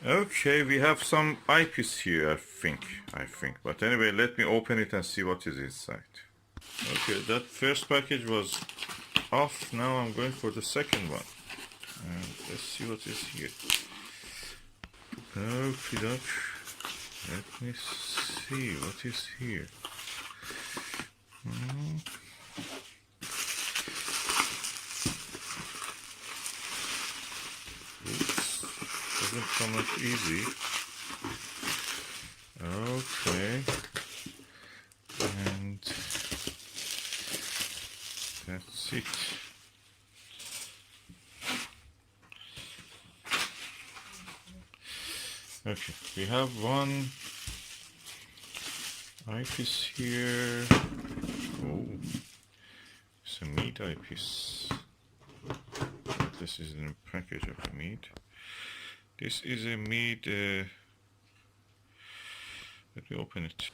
Okay, we have some eyepiece here, I think. But anyway, let me open it and see what is inside. Okay, that first package was off. Now I'm going for the second one. And let's see what is here. Okay, doke. Let me see what is here. Oops, doesn't come up easy. Okay, and that's it. Okay, we have one eyepiece here. Oh, it's a meat eyepiece. This is in a package of the meat. This is a meat. Let me open it.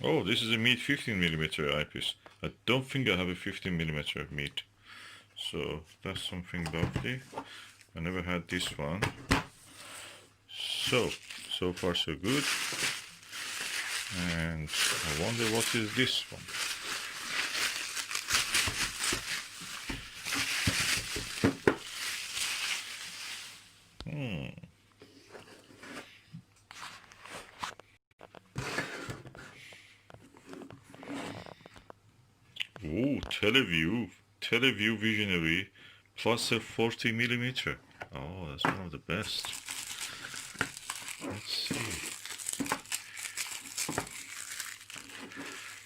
Oh, this is a meat 15mm eyepiece. I don't think I have a 15mm meat, so that's something lovely. I never had this one. So far so good. And I wonder what is this one. Oh, TeleVue Visionary Plossl 40mm. Oh, that's one of the best. Let's see.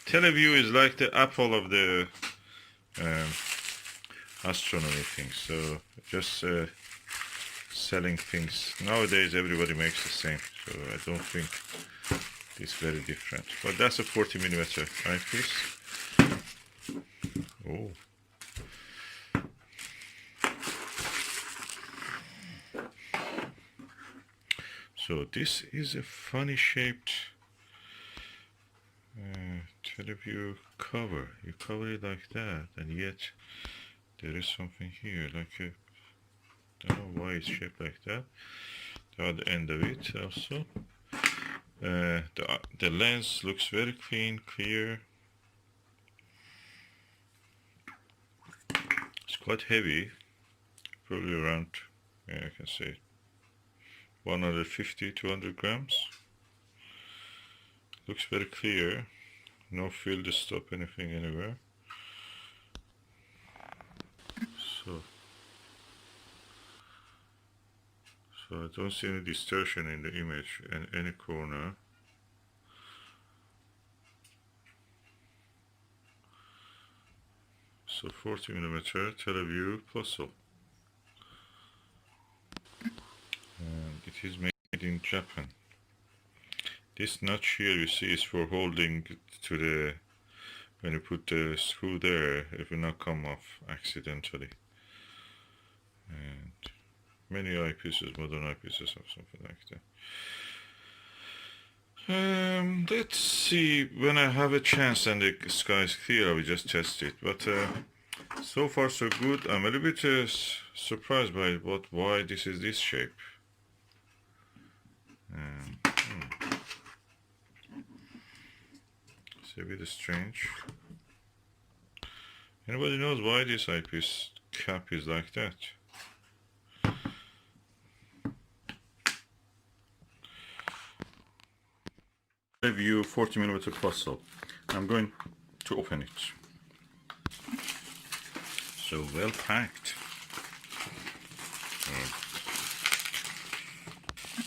TeleVue is like the Apple of the astronomy thing. So just selling things. Nowadays everybody makes the same. So I don't think it's very different. But that's a 40mm eyepiece. Oh. So this is a funny shaped TeleVue cover. You cover it like that, and yet there is something here, like a, don't know why it's shaped like that. The other end of it also. The lens looks very clean, clear. It's quite heavy, probably around, I can say 150, 200 grams. Looks very clear, no fill to stop anything anywhere. So I don't see any distortion in the image in any corner. So 40mm TeleVue Plossl. And it is made in Japan. This notch here you see is for holding to the, when you put the screw there, it will not come off accidentally. And many eyepieces, modern eyepieces have something like that. Let's see, when I have a chance and the sky is clear, I will just test it. But so far so good. I'm a little bit surprised by why this is this shape. It's a bit strange. Anybody knows why this eyepiece cap is like that? TeleVue 40mm Plossl. I'm going to open it. So well packed.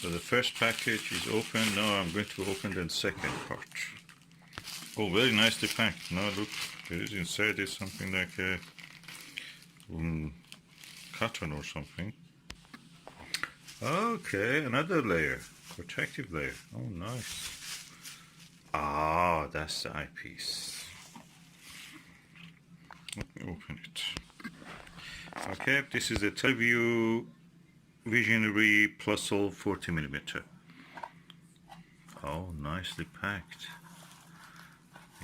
So the first package is open. Now I'm going to open the second part. Oh, very nicely packed. Now look, there is inside is something like a cotton or something. Okay, another layer, protective layer. Oh, nice. Ah, that's the eyepiece. Let me open it. Okay, this is the TeleVue Visionary Plossl 40mm. Oh, nicely packed.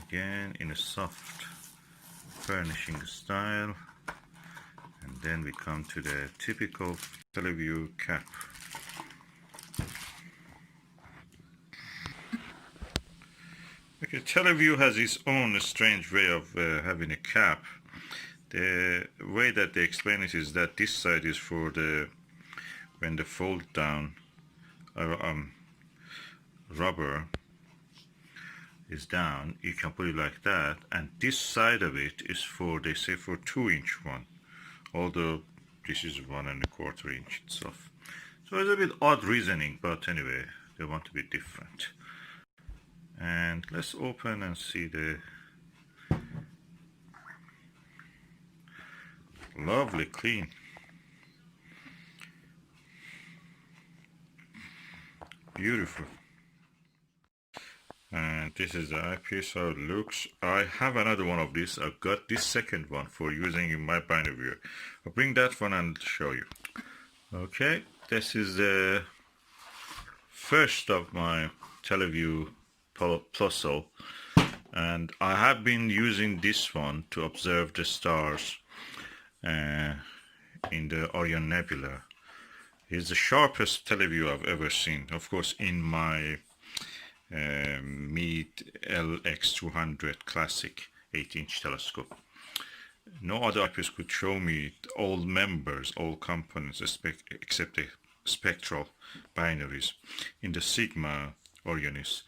Again in a soft furnishing style. And then we come to the typical TeleVue cap. Okay, TeleVue has its own strange way of having a cap. The way that they explain it is that this side is for the when the fold down rubber is down, you can put it like that, and this side of it is for, they say, for 2-inch one, although this is 1¼ inch itself. So it's a bit odd reasoning, but anyway, they want to be different. And let's open and see the lovely clean. Beautiful. And this is the eyepiece, how it looks. I have another one of this. I've got this second one for using in my binocular. I'll bring that one and show you. Okay, this is the first of my TeleVue Plossl, and I have been using this one to observe the stars in the Orion Nebula. It's the sharpest TeleVue I've ever seen. Of course, in my Meade LX200 classic 8-inch telescope. No other eyepiece could show me all members, all components, except the spectral binaries. In the Sigma Orionis,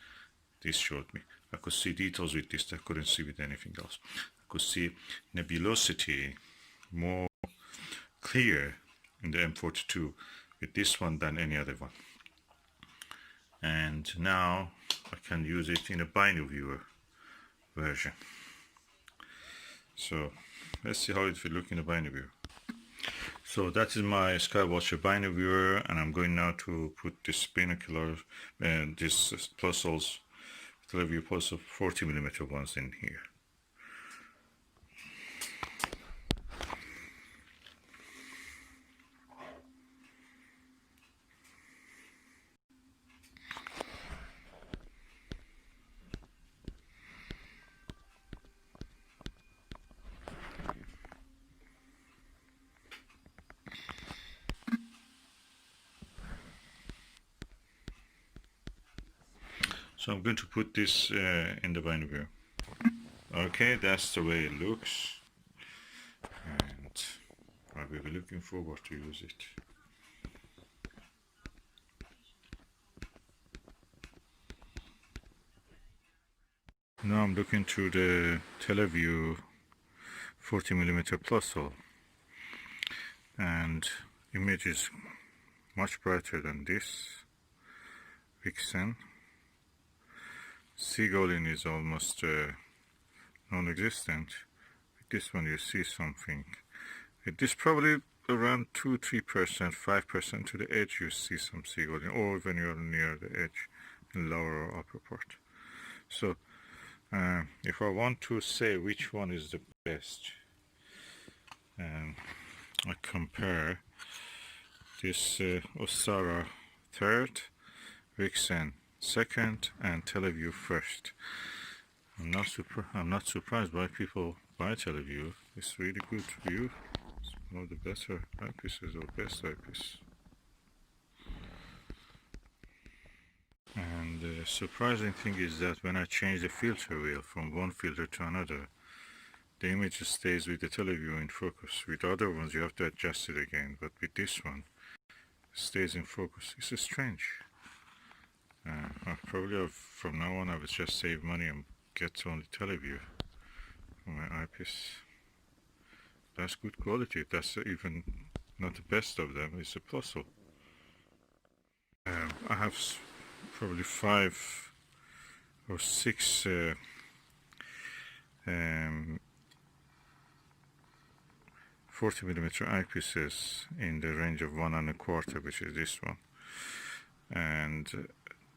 this showed me. I could see details with this that I couldn't see with anything else. I could see nebulosity more clear in the M42 with this one than any other one. And now I can use it in a binocular version. So let's see how it will look in a binocular. So that is my Skywatcher binocular, and I'm going now to put this binocular and this Plossls, TeleVue Plossl 40mm ones in here. So I'm going to put this in the binocular. Okay, that's the way it looks, and I will be looking forward to use it. Now I'm looking through the TeleVue 40mm Plossl, and image is much brighter than this. Vixen. Seagullin is almost non-existent. With this one you see something. It is probably around 2-3%, 5% to the edge you see some seagullin, or when you're near the edge in lower or upper part. So if I want to say which one is the best, I compare this Ostara third, Vixen second, and TeleVue first. I'm not surprised why people buy TeleVue. It's really good view. It's one of the better eyepieces, or best eyepiece. And the surprising thing is that when I change the filter wheel from one filter to another, the image stays with the TeleVue in focus. With other ones you have to adjust it again, but with this one it stays in focus. It's strange. From now on I will just save money and get only TeleVue for my eyepiece. That's good quality. That's even not the best of them. It's a Plossl. I have probably 5 or 6 40mm eyepieces in the range of 1¼ which is this one, and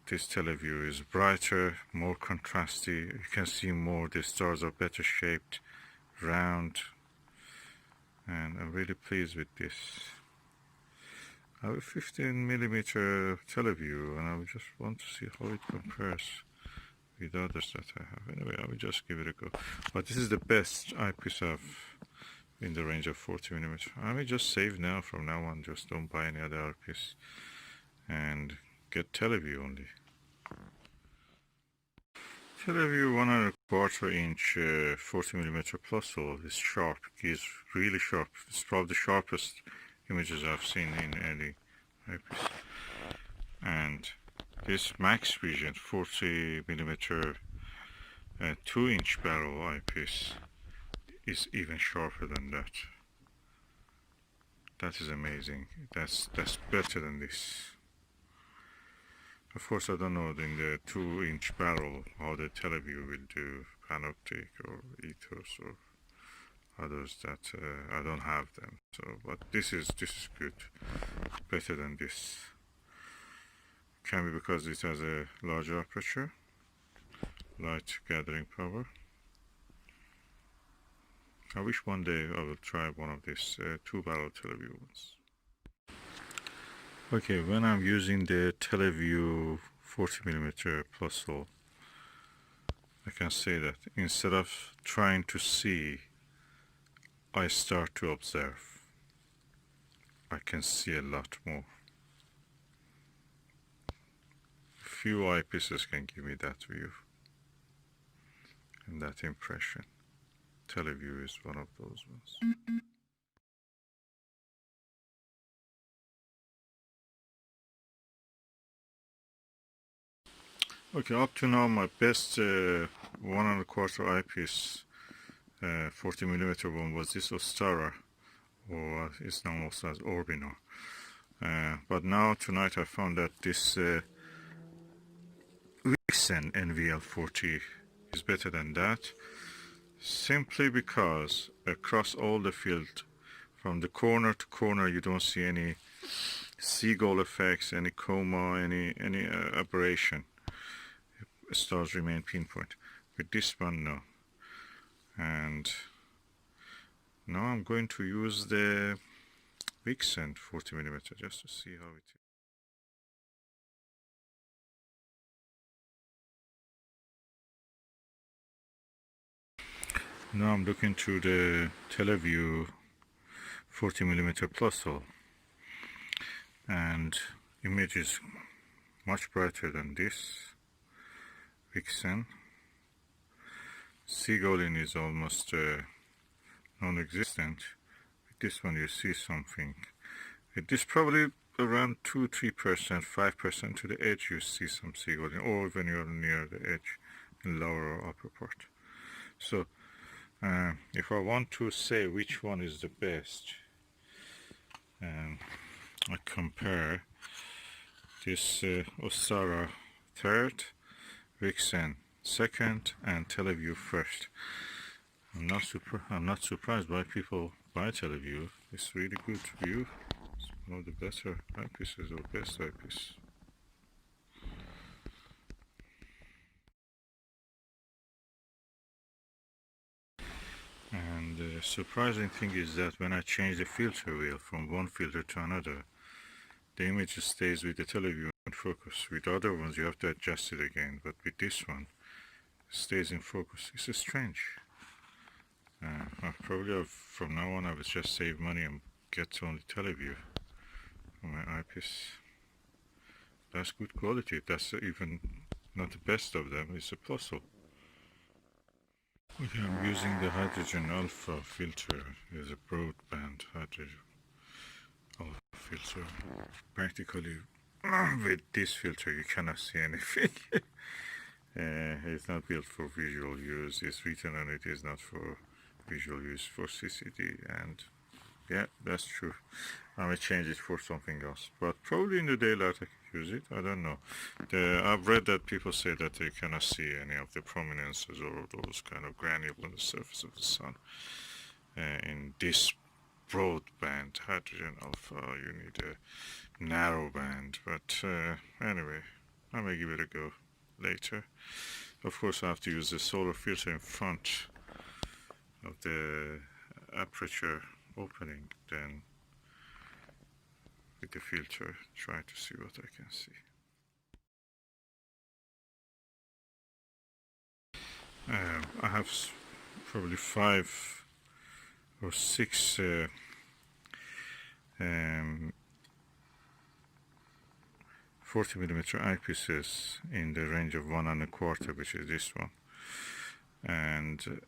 this TeleVue is brighter, more contrasty. You can see more. The stars are better shaped, round, and I'm really pleased with this. I have a 15mm TeleVue, and I just want to see how it compares with others that I have. Anyway, I will just give it a go. But this is the best eyepiece I've in the range of 40mm. I will just save now. From now on, just don't buy any other eyepiece and get TeleVue only. TeleVue 1.25 inch 40mm Plossl is sharp. It's really sharp. It's probably the sharpest images I've seen in any eyepiece. And this Max Vision 40mm 2-inch barrel eyepiece is even sharper than that. That is amazing. That's better than this. Of course, I don't know in the 2-inch barrel how the TeleVue will do, Panoptic or Ethos or others that I don't have them. So, but this is good, better than this. Can be because it has a larger aperture, light gathering power. I wish one day I will try one of these 2-barrel TeleVue ones. Okay, when I'm using the TeleVue 40mm Plossl, I can say that instead of trying to see, I start to observe. I can see a lot more. Few eyepieces can give me that view and that impression. TeleVue is one of those ones. Okay, up to now my best 1.25 eyepiece 40mm one was this Ostara, or it's known also as Orbino. But now tonight I found that this Vixen NVL40 is better than that, simply because across all the field, from the corner to corner, you don't see any seagull effects, any coma, any aberration. Stars remain pinpoint. With this one, no. And now I'm going to use the Vixen 40mm just to see how it is. Now I'm looking through the TeleVue 40mm Plossl, and image is much brighter than this Vixen. Seagulling is almost non-existent. With this one you see something. With this probably around 2-3%, 5% to the edge you see some seagulling, or when you're near the edge in lower or upper part. So if I want to say which one is the best, I compare this Ostara third, Vixen second, and TeleVue first. I'm not surprised why people buy TeleVue. It's really good view. It's one of the better eyepieces, or best eyepiece. And the surprising thing is that when I change the filter wheel from one filter to another, the image stays with the TeleVue in focus. With other ones you have to adjust it again, but with this one it stays in focus. It's strange. Probably from now on I will just save money and get only TeleVue for my eyepiece. That's good quality. That's even not the best of them. It's a Plossl. Okay, I'm using the hydrogen alpha filter. It's a broadband hydrogen alpha filter. Practically with this filter you cannot see anything. It's not built for visual use. It's written on it is not for visual use, for CCD, and yeah, that's true. I may change it for something else, but probably in the daylight I can use it. I don't know. I've read that people say that they cannot see any of the prominences or those kind of granules on the surface of the sun. In this broadband hydrogen alpha you need a narrow band, but anyway, I may give it a go later. Of course I have to use the solar filter in front of the aperture opening, then with the filter try to see what I can see. I have probably 5 or 6 40 40mm eyepieces in the range of 1.25, which is this one. And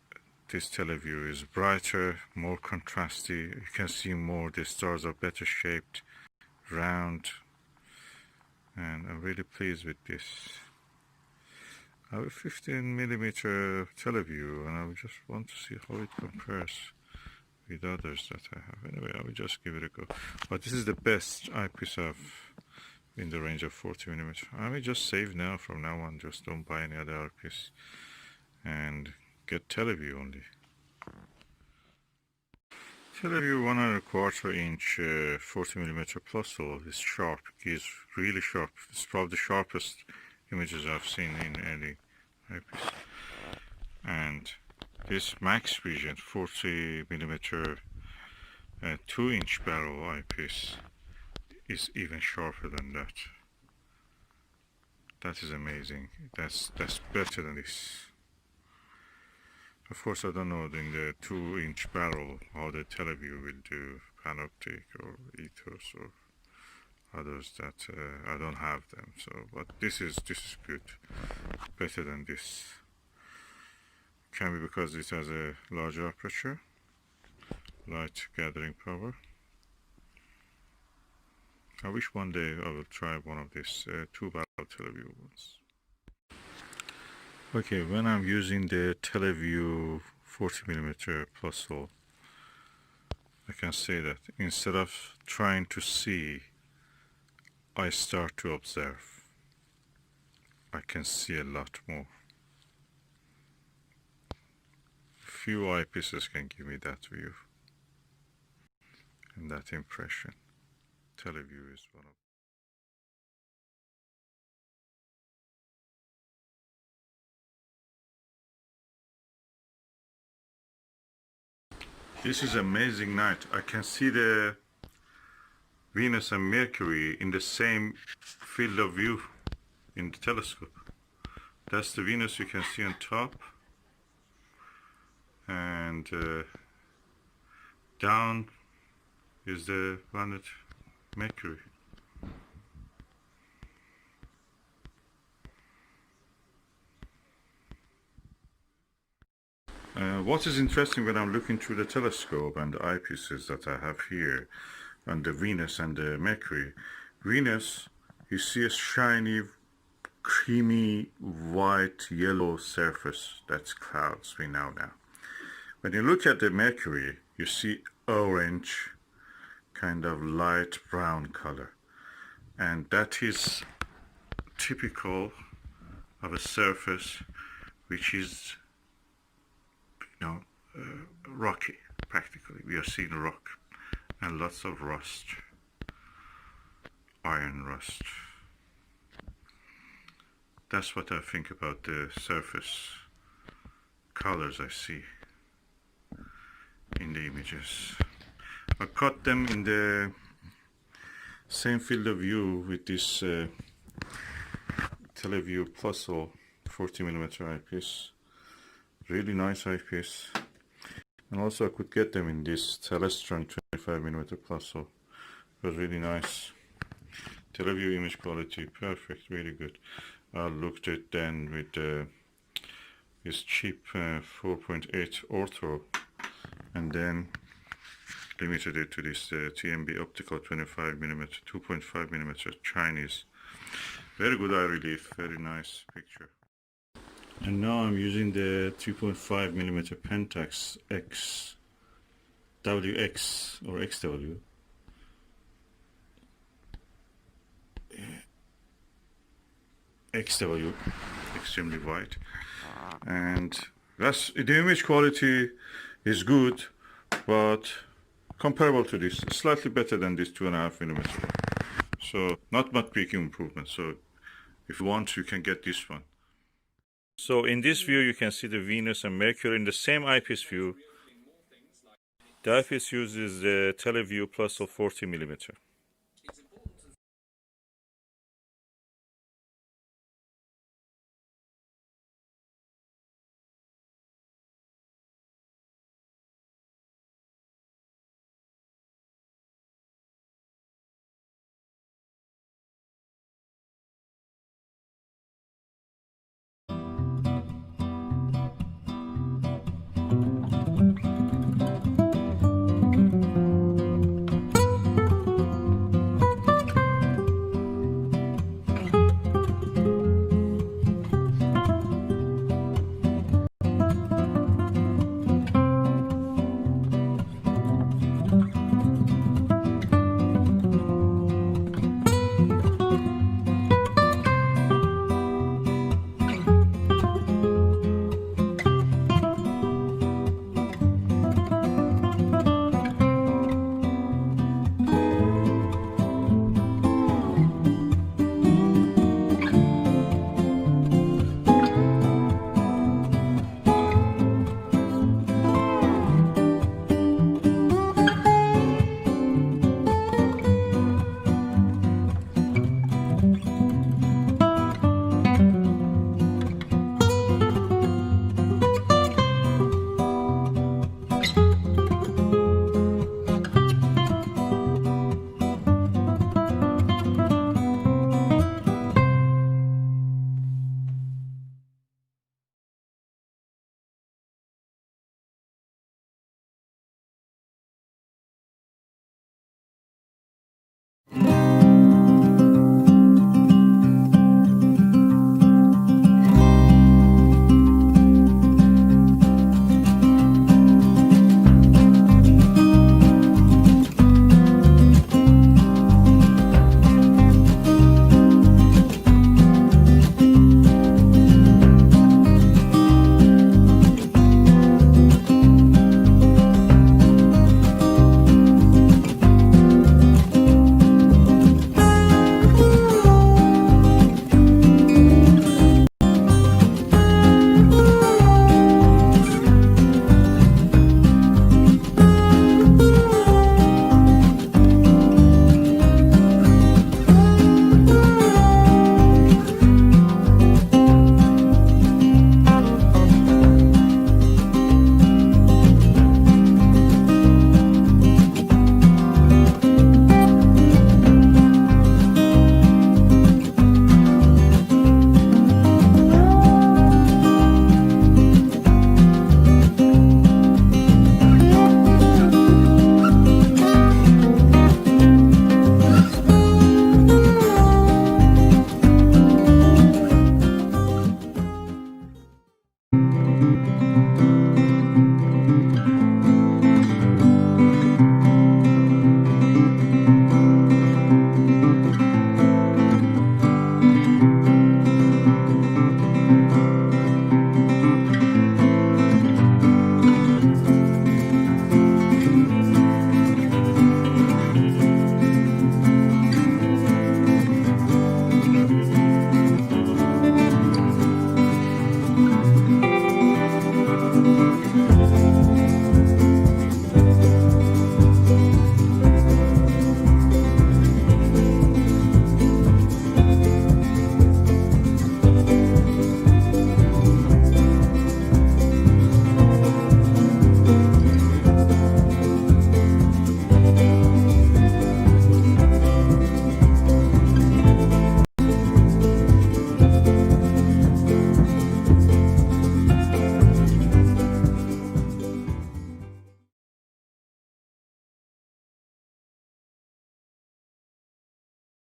this TeleVue is brighter, more contrasty. You can see more. The stars are better shaped, round, and I'm really pleased with this. I have a 15mm TeleVue, and I just want to see how it compares with others that I have. Anyway, I will just give it a go. But this is the best eyepiece I've in the range of 40mm. I will just save now from now on. Just don't buy any other eyepiece and get TeleVue only. TeleVue 1.25-inch 40mm Plossl is sharp. It is really sharp. It's probably the sharpest images I've seen in any eyepiece. And this Max Vision 40mm 2-inch barrel eyepiece is even sharper than that. That is amazing. That's better than this. Of course, I don't know in the 2-inch barrel how the TeleVue will do, Panoptic or Ethos or others that I don't have them. So, but this is good, better than this. Can be because it has a larger aperture, light gathering power. I wish one day I will try one of these 2-barrel TeleVue ones. Okay, when I'm using the TeleVue 40mm Plossl, I can say that instead of trying to see, I start to observe. I can see a lot more. Few eyepieces can give me that view and that impression. TeleVue is one of. This is amazing night. I can see the Venus and Mercury in the same field of view in the telescope. That's the Venus you can see on top, and down is the planet Mercury. What is interesting when I'm looking through the telescope and the eyepieces that I have here on the Venus and the Mercury. Venus, you see a shiny, creamy, white, yellow surface. That's clouds we know now. When you look at the Mercury, you see orange, kind of light brown color. And that is typical of a surface which is rocky, practically. We are seeing rock and lots of rust, iron rust. That's what I think about the surface colors I see in the images. I cut them in the same field of view with this TeleVue Plossl 40mm eyepiece. Really nice eyepiece. And also I could get them in this Telestron 25mm Plossl. It was really nice. TeleVue image quality, perfect, really good. I looked at then with this cheap 4.8 ortho, and then limited it to this TMB optical 25mm, 2.5mm Chinese. Very good eye relief, very nice picture. And now I'm using the 3.5mm Pentax WX or XW. XW, extremely wide, and that's the image quality is good, but comparable to this, slightly better than this 2.5mm. So not much big improvement. So if you want, you can get this one. So in this view, you can see the Venus and Mercury in the same eyepiece view. The eyepiece uses the TeleVue Plossl 40mm.